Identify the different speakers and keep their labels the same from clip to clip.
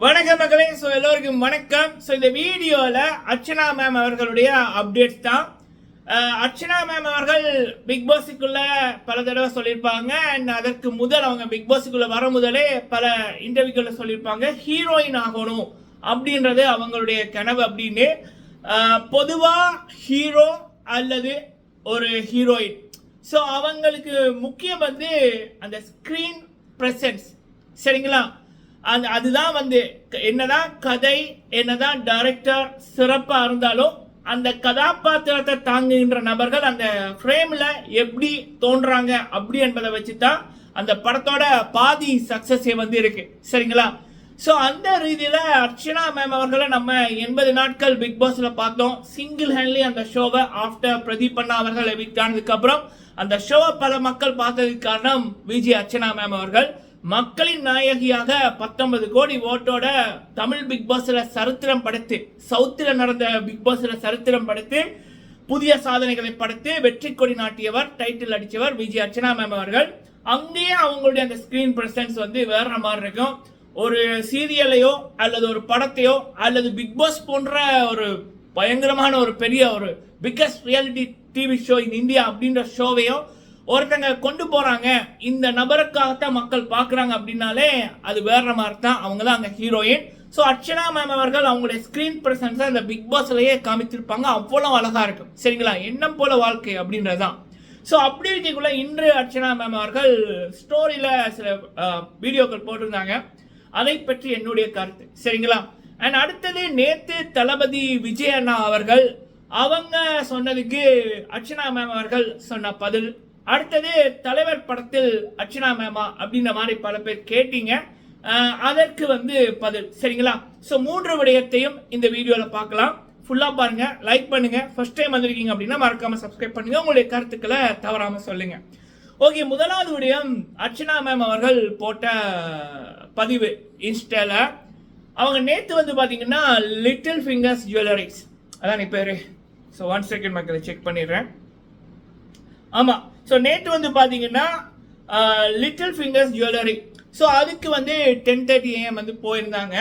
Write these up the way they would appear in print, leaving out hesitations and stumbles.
Speaker 1: வணக்கம் மக்களே. ஸோ எல்லோருக்கும் வணக்கம். ஸோ இந்த வீடியோவில் அர்ச்சனா மேம் அவர்களுடைய அப்டேட்ஸ் தான். அர்ச்சனா மேம் அவர்கள் பிக் பாஸுக்குள்ள பல தடவை சொல்லியிருப்பாங்க. அண்ட் அதற்கு முதல் அவங்க பிக் பாஸுக்குள்ள வர முதலே பல இன்டர்வியூக்களை சொல்லியிருப்பாங்க, ஹீரோயின் ஆகணும் அப்படின்றது அவங்களுடைய கனவு அப்படின்னு. பொதுவாக ஹீரோ அல்லது ஒரு ஹீரோயின், ஸோ அவங்களுக்கு முக்கியம் வந்து அந்த ஸ்க்ரீன் ப்ரெசன்ஸ், சரிங்களா? அதுதான் வந்து என்னதான் கதை, என்னதான் டைரக்டர் சிறப்பாக இருந்தாலும் அந்த கதாபாத்திரத்தை தாங்குகின்ற நபர்கள் அந்த ஃப்ரேமில் எப்படி தோன்றாங்க அப்படி என்பதை வச்சு தான் அந்த படத்தோட பாதி சக்ஸஸே வந்து இருக்கு, சரிங்களா? ஸோ அந்த ரீதியில் அர்ச்சனா மேம் அவர்களை நம்ம 80 நாட்கள் பிக் பாஸில் பார்த்தோம். சிங்கிள் ஹேண்ட்லி அந்த ஷோவை ஆஃப்டர் பிரதீப் அண்ணா அவர்கள் எவிக்ட் ஆனதுக்கப்புறம் அந்த ஷோவை பல மக்கள் பார்த்ததுக்கு காரணம் விஜய் அர்ச்சனா மேம் அவர்கள். மக்களின் நாயகியாக 19 கோடி ஓட்டோட தமிழ் பிக் பாஸ்ல சரித்திரம் படைத்து, சவுத்தில் நடந்த பிக் பாஸ்ல சரித்திரம் படைத்து, புதிய சாதனைகளை படைத்து வெற்றி கொடி நாட்டியவர், டைட்டில் அடித்தவர் விஜய் அர்ச்சனா மேம் அவர்கள். அங்கேயே அவங்களுடைய அந்த ஸ்கிரீன் பிரசன்ஸ் வந்து வேற மாதிரி இருக்கும். ஒரு சீரியலையோ அல்லது ஒரு படத்தையோ அல்லது பிக் பாஸ் போன்ற ஒரு பயங்கரமான ஒரு பெரிய ஒரு biggest reality TV show in India அப்படின்ற ஷோவையோ ஒருத்தங்க கொண்டு போறாங்க, இந்த நபருக்காகத்தான் மக்கள் பார்க்குறாங்க அப்படின்னாலே அது வேற மாதிரி தான். அவங்க தான் அங்கே ஹீரோயின். ஸோ அர்ச்சனா மேம் அவர்கள் அவங்களுடைய ஸ்க்ரீன் ப்ரெசன்ஸை அந்த பிக் பாஸ்லயே காமிச்சிருப்பாங்க. அவ்வளோ அழகா இருக்கும், சரிங்களா? எண்ணம் போல வாழ்க்கை அப்படின்றது தான். ஸோ அப்படி இருக்கக்குள்ள இன்று அர்ச்சனா மேம் அவர்கள் ஸ்டோரியில் சில வீடியோக்கள் போட்டிருந்தாங்க. அதை பற்றி என்னுடைய கருத்து, சரிங்களா? அண்ட் அடுத்தது நேத்து தளபதி விஜய் அண்ணா அவர்கள் அவங்க சொன்னதுக்கு அர்ச்சனா மேம் அவர்கள் சொன்ன பதில். அடுத்தது தலைவர் படத்தில் அர்ச்சனா மேமா அப்படின்ற மாதிரி பல பேர் கேட்டீங்க, அதற்கு வந்து பதில், சரிங்களா? ஸோ 3 விடயத்தையும் இந்த வீடியோவில் பார்க்கலாம். ஃபுல்லாக பாருங்க, லைக் பண்ணுங்க. ஃபர்ஸ்ட் டைம் வந்திருக்கீங்க அப்படின்னா மறக்காம சப்ஸ்கிரைப் பண்ணுங்க, உங்களுடைய கருத்துக்களை தவறாம சொல்லுங்க. ஓகே, முதலாவது விடயம், அர்ச்சனா மேம் அவர்கள் போட்ட பதிவு இன்ஸ்டால. அவங்க நேற்று வந்து பார்த்தீங்கன்னா லிட்டில் ஃபிங்கர்ஸ் ஜுவல்லரிஸ், அதான் நீ பேரு. ஸோ 1 செகண்ட் மக்களை செக் பண்ணிடுறேன். ஆமாம், ஸோ நேற்று வந்து பார்த்தீங்கன்னா லிட்டில் ஃபிங்கர்ஸ் ஜுவல்லரி, ஸோ அதுக்கு வந்து 10:30 AM வந்து போயிருந்தாங்க.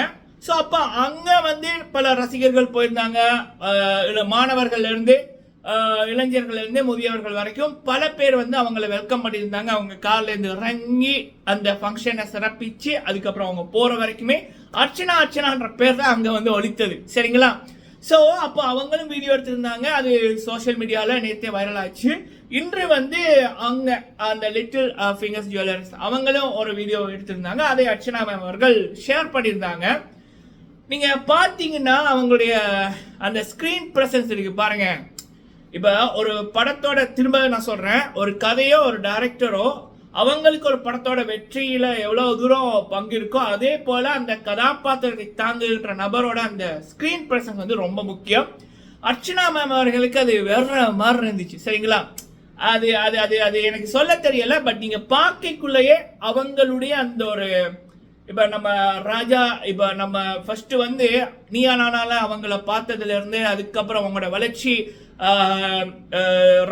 Speaker 1: ஸோ அப்போ அங்கே வந்து பல ரசிகர்கள் போயிருந்தாங்க. மாணவர்கள்லேருந்து இளைஞர்கள்லேருந்து முதியவர்கள் வரைக்கும் பல பேர் வந்து அவங்கள வெல்கம் பண்ணியிருந்தாங்க. அவங்க கார்லேருந்து இறங்கி அந்த ஃபங்க்ஷனை சிறப்பிச்சு அதுக்கப்புறம் அவங்க போகிற வரைக்குமே அர்ச்சனான்ற பேர் தான் அங்கே வந்து ஒலித்தது, சரிங்களா? ஸோ அப்போ அவங்களும் வீடியோ எடுத்திருந்தாங்க. அது சோஷியல் மீடியாவில் நேற்றே வைரல் ஆச்சு. இன்று வந்து அங்கே அந்த லிட்டில் ஃபிங்கர்ஸ் ஜுவல்லர்ஸ் அவங்களும் ஒரு வீடியோ எடுத்திருந்தாங்க. அதை அர்ச்சனா மேம் அவர்கள் ஷேர் பண்ணியிருந்தாங்க. நீங்கள் பார்த்தீங்கன்னா அவங்களுடைய அந்த ஸ்க்ரீன் ப்ரெசன்ஸ் இருக்கு பாருங்க. இப்போ ஒரு படத்தோட, திரும்ப நான் சொல்கிறேன், ஒரு கதையோ ஒரு டைரக்டரோ அவங்களுக்கு ஒரு படத்தோட வெற்றியில் எவ்வளோ தூரம் பங்கு இருக்கோ அதே போல் அந்த கதாபாத்திரத்தை தாங்குகின்ற நபரோட அந்த ஸ்க்ரீன் ப்ரெசன்ஸ் வந்து ரொம்ப முக்கியம். அர்ச்சனா மேம் அவர்களுக்கு அது வேற மாதிரி இருந்துச்சு, சரிங்களா? அது அது அது அது எனக்கு சொல்ல தெரியல. பட் நீங்கள் பார்க்கக்குள்ளேயே அவங்களுடைய அந்த ஒரு, இப்போ நம்ம ராஜா, இப்போ நம்ம ஃபர்ஸ்ட் வந்து நீயா நானால அவங்கள பார்த்ததுலேருந்து அதுக்கப்புறம் அவங்களோட வளர்ச்சி,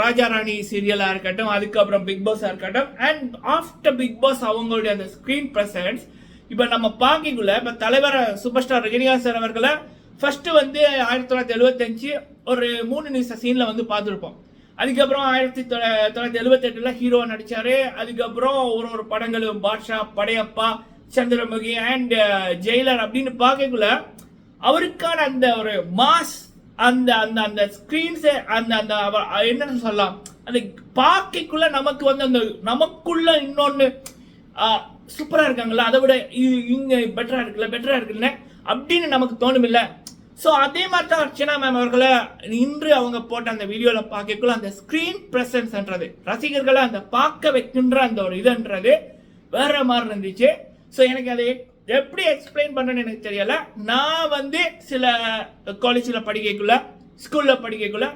Speaker 1: ராஜா ராணி சீரியலாக இருக்கட்டும், அதுக்கப்புறம் பிக் பாஸாக இருக்கட்டும், அண்ட் ஆஃப்டர் பிக் பாஸ் அவங்களுடைய அந்த ஸ்க்ரீன் ப்ரெசன்ஸ் இப்போ நம்ம பார்க்கக்குள்ள, இப்போ தலைவர் சூப்பர் ஸ்டார் ரஜினிகாந்த் சார் அவர்களை ஃபர்ஸ்ட் வந்து 1975 ஒரு 3 நிமிஷம் சீனில் வந்து பார்த்துருப்போம். அதுக்கப்புறம் 1978 ஹீரோவாக நடித்தார். அதுக்கப்புறம் ஒரு படங்களும் பாட்ஷா, படையப்பா, சந்திரமுகி அண்ட் ஜெயிலர் அப்படின்னு பார்க்கக்குள்ள அவருக்கான அந்த ஒரு மாஸ், அந்த அந்த அந்த ஸ்க்ரீன்ஸை அந்த அந்த என்னன்னு சொல்லலாம், அந்த பார்க்கக்குள்ள நமக்கு வந்து அந்த நமக்குள்ள இன்னொன்று சூப்பராக இருக்காங்களா, அதை விட இங்கே பெட்டராக இருக்குல்ல அப்படின்னு நமக்கு தோணும் இல்லை? ஸோ அதே மாதிரி தான் அர்ச்சனா மேம் அவர்களை இன்று அவங்க போட்ட அந்த வீடியோவில் பார்க்கக்குள்ள அந்த ஸ்க்ரீன் ப்ரெசன்ஸ்ன்றது ரசிகர்களை அந்த பார்க்க வைக்கின்ற அந்த ஒரு இதுன்றது வேற மாதிரி இருந்துச்சு. ஸோ எனக்கு அதை எப்படி எக்ஸ்பிளைன் பண்ணுறேன்னு எனக்கு தெரியலை. நான் வந்து சில காலேஜில் படிக்கக்குள்ள, ஸ்கூலில் படிக்கக்குள்ள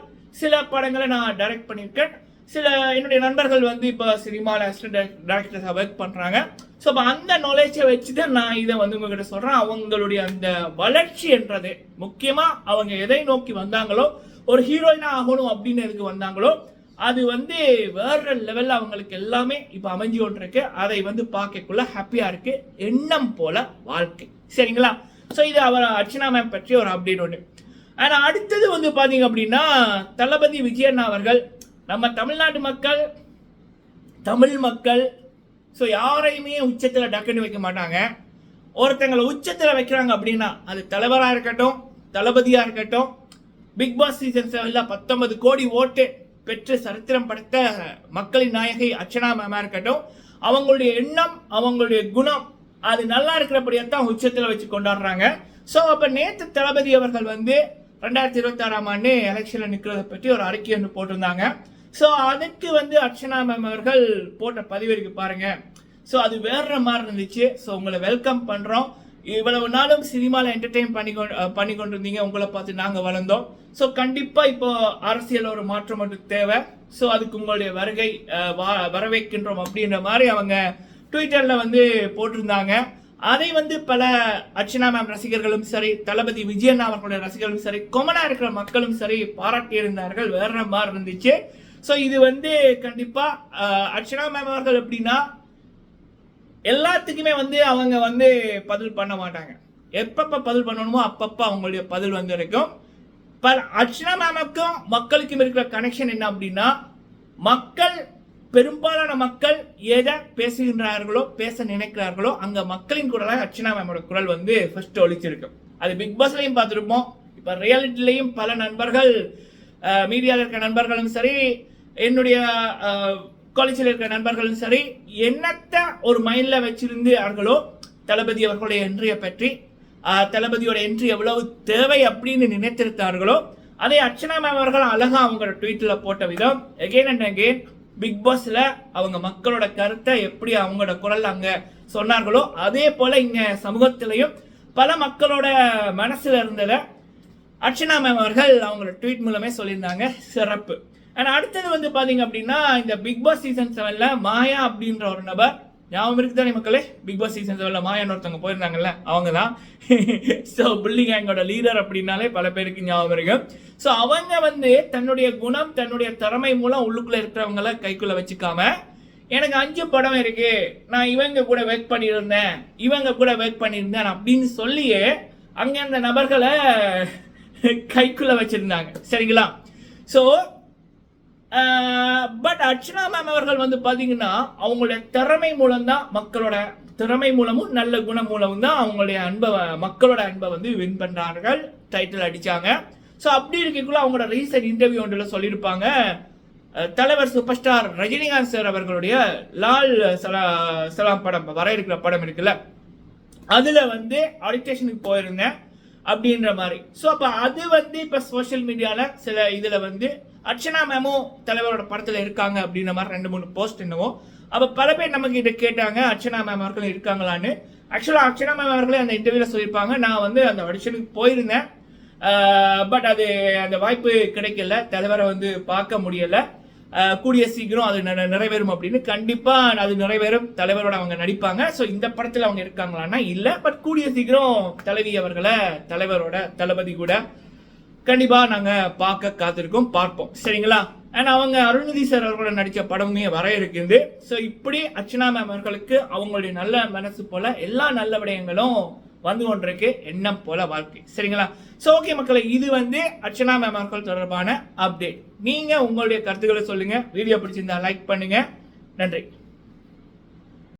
Speaker 1: சில படங்களை நான் டைரக்ட் பண்ணியிருக்கேன். சில என்னுடைய நண்பர்கள் வந்து இப்போ சினிமாவில் அசிஸ்டன்ட் டைரக்டர்ஸாக ஒர்க் பண்ணுறாங்க. ஸோ அப்போ அந்த நாலேஜை வச்சு தான் நான் இதை வந்து உங்ககிட்ட சொல்கிறேன். அவங்களுடைய அந்த வளர்ச்சி என்றது முக்கியமாக அவங்க எதை நோக்கி வந்தாங்களோ, ஒரு ஹீரோயினாக ஆகணும் அப்படின்னு எதுக்கு வந்தாங்களோ, அது வந்து வேற லெவலில் அவங்களுக்கு எல்லாமே இப்போ அமைஞ்சு கொண்டிருக்கு. அதை வந்து பார்க்கக்குள்ள ஹாப்பியாக இருக்கு. எண்ணம் போல வாழ்க்கை, சரிங்களா? ஸோ இது அர்ச்சனா மேம் பற்றி ஒரு அப்டேட் ஒன்று. ஆனால் அடுத்தது வந்து பார்த்தீங்க அப்படின்னா தளபதி விஜயன் அவர்கள், நம்ம தமிழ்நாட்டு மக்கள், தமிழ் மக்கள் ஸோ யாரையுமே உச்சத்தில் டக்குன்னு வைக்க மாட்டாங்க. ஒருத்தங்களை உச்சத்தில் வைக்கிறாங்க அப்படின்னா அது தலைவராக இருக்கட்டும், தளபதியாக இருக்கட்டும், பிக் பாஸ் சீசன் 7ல் 19 கோடி ஓட்டு பெற்று சரித்திரம் படைத்த மக்களின் நாயகி அர்ச்சனா மேமா இருக்கட்டும், அவங்களுடைய எண்ணம், அவங்களுடைய குணம் அது நல்லா இருக்கிறபடியாக தான் உச்சத்தில் வச்சு கொண்டாடுறாங்க. ஸோ அப்போ நேற்று தளபதி அவர்கள் வந்து 2026ஆம் ஆண்டு எலெக்ஷனில் நிற்கிறத பற்றி ஒரு அறிக்கை ஒன்று போட்டிருந்தாங்க. ஸோ அதுக்கு வந்து அர்ச்சனா மேம் அவர்கள் போட்ட பதிவு இருக்கு பாருங்க. ஸோ அது வேற மாதிரி இருந்துச்சு. ஸோ உங்களை வெல்கம் பண்ணுறோம். இவ்வளவு நாளும் சினிமாவில் என்டர்டெயின் பண்ணி கொண்டிருந்தீங்க, உங்களை பார்த்து நாங்கள் வளர்ந்தோம். ஸோ கண்டிப்பாக இப்போ அரசியல் ஒரு மாற்றம் மட்டும் தேவை. ஸோ அதுக்கு உங்களுடைய வருகை வரவேற்கின்றோம் அப்படின்ற மாதிரி அவங்க ட்விட்டரில் வந்து போட்டிருந்தாங்க. அதை வந்து பல அர்ச்சனா மேம் ரசிகர்களும் சரி, தளபதி விஜயன் அவர்களுடைய ரசிகர்களும் சரி, கொமனா இருக்கிற மக்களும் சரி பாராட்டியிருந்தார்கள். வேற மாதிரி இருந்துச்சு. ஸோ இது வந்து கண்டிப்பாக அர்ச்சனா மேம் அவர்கள் எப்படின்னா எல்லாத்துக்குமே வந்து அவங்க வந்து பதில் பண்ண மாட்டாங்க. எப்பப்போ பதில் பண்ணணுமோ அப்பப்போ அவங்களுடைய பதில் வந்து இருக்கும். அர்ச்சனா மேமுக்கும் மக்களுக்கும் இருக்கிற கனெக்ஷன் என்ன அப்படின்னா, மக்கள் பெரும்பாலான மக்கள் எதை பேசுகின்றார்களோ, பேச நினைக்கிறார்களோ அங்க மக்களின் குரலாக அர்ச்சனா மேமோட குரல் வந்து ஃபர்ஸ்ட் ஒலிச்சிருக்கும். அது பிக் பாஸ்லையும் பார்த்துருப்போம், இப்போ ரியாலிட்டிலையும் பல நண்பர்கள், மீடியாவில் இருக்கிற நண்பர்களும் சரி, என்னுடைய காலேஜில் இருக்கிற நண்பர்களும் சரி, என்னத்தை ஒரு மைண்டில் வச்சிருந்தார்களோ தளபதி அவர்களுடைய என்ட்ரியை பற்றி, தளபதியோட என்ட்ரி எவ்வளவு தேவை அப்படின்னு நினைத்திருந்தார்களோ அதை அர்ச்சனா மேம் அவர்கள் அழகா அவங்களோட ட்வீட்டில் போட்ட விதம் அகெயின் அண்ட் அகெயின் பிக் பாஸ்ல அவங்க மக்களோட கருத்தை எப்படி அவங்களோட குரல் அங்க சொன்னார்களோ அதே போல இங்க சமூகத்திலையும் பல மக்களோட மனசுல இருந்ததை அர்ச்சனா மேம் அவர்கள் அவங்களோட ட்வீட் மூலமே சொல்லியிருந்தாங்க. சிறப்பு. ஆனா அடுத்தது வந்து பாத்தீங்க அப்படின்னா இந்த பிக் பாஸ் சீசன் 7ல மாயா அப்படின்ற ஒரு நபர், ஞாபகம் இருக்குதானே மக்களே, பிக் பாஸ் சீசன் 7ல மாயான்னு ஒருத்தவங்க போயிருந்தாங்கல்ல, அவங்க தான் ஸோ புள்ளி கேங்கோட லீடர் அப்படின்னாலே பல பேருக்கு ஞாபகம் இருக்கு. ஸோ அவங்க வந்து தன்னுடைய குணம், தன்னுடைய திறமை மூலம் உள்ளுக்குள்ள இருக்கிறவங்கள கைக்குள்ள வச்சுக்காம, எனக்கு 5 படம் இருக்கு, நான் இவங்க கூட ஒர்க் பண்ணியிருந்தேன், இவங்க கூட ஒர்க் பண்ணியிருந்தேன் அப்படின்னு சொல்லியே அங்க அந்த நபர்களை கைக்குள்ள வச்சிருந்தாங்க. சரிங்களா? ஸோ பட் அர்ச்சனா மேம் அவர்கள் வந்து பாத்தீங்கன்னா அவங்களுடைய திறமை மூலம் தான், மக்களோட திறமை மூலமும் நல்ல குணம் மூலமும் தான் அவங்களுடைய அன்பை, மக்களோட அன்பை வந்து வின் பண்றார்கள், டைட்டில் அடிச்சாங்க. ஸோ அப்படி இருக்கக்குள்ள அவங்களோட ரீசெண்ட் இன்டர்வியூ ஒன்றில் சொல்லியிருப்பாங்க, தலைவர் சூப்பர் ஸ்டார் ரஜினிகாந்த் சார் அவர்களுடைய லால் சலாம் படம், வர இருக்கிற படம் இருக்குல்ல, அதுல வந்து ஆடிட்டேஷனுக்கு போயிருந்தேன் அப்படின்ற மாதிரி. ஸோ அப்போ அது வந்து இப்போ சோஷியல் மீடியாவில் சில இதில் வந்து அர்ச்சனா மேமும் தலைவரோட படத்தில் இருக்காங்க அப்படின்ற மாதிரி 2-3 போஸ்ட் என்னவோ. அப்போ பல பேர் நமக்கு இதை கேட்டாங்க, அர்ச்சனா மேம் அவர்கள் இருக்காங்களான்னு. ஆக்சுவலாக அர்ச்சனா மேம் அவர்களே அந்த இன்டர்வியூவில் சொல்லியிருப்பாங்க, நான் வந்து அந்த ஆடிஷனுக்கு போயிருந்தேன், பட் அது அந்த வாய்ப்பு கிடைக்கல, தலைவரை வந்து பார்க்க முடியலை, கூடிய சீக்கிரம் அது நிறைவேறும் அப்படின்னு. கண்டிப்பாக அது நிறைவேறும், தலைவரோட அவங்க நடிப்பாங்க. ஸோ இந்த படத்தில் அவங்க இருக்காங்களான்னா இல்லை, பட் கூடிய சீக்கிரம் தலைவி அவர்களை தலைவரோட தளபதி கூட கண்டிப்பா நாங்க பார்க்க காத்திருக்கோம், பார்ப்போம். சரிங்களா? அண்ட் அவங்க அருள்நிதி சார் அவர்களோட நடிச்ச படமுமே வர இருக்குது. ஸோ இப்படி அர்ச்சனா மேம் அவர்களுக்கு அவங்களுடைய நல்ல மனசு போல எல்லா நல்ல விடயங்களும் வந்து கொண்டிருக்கு, எண்ணம் போல வாழ்க்கை. சரிங்களா? ஸோ ஓகே மக்களை, இது வந்து அர்ச்சனா மேம் அவர்கள் தொடர்பான அப்டேட். நீங்க உங்களுடைய கருத்துக்களை சொல்லுங்க. வீடியோ பிடிச்சிருந்தா லைக் பண்ணுங்க. நன்றி.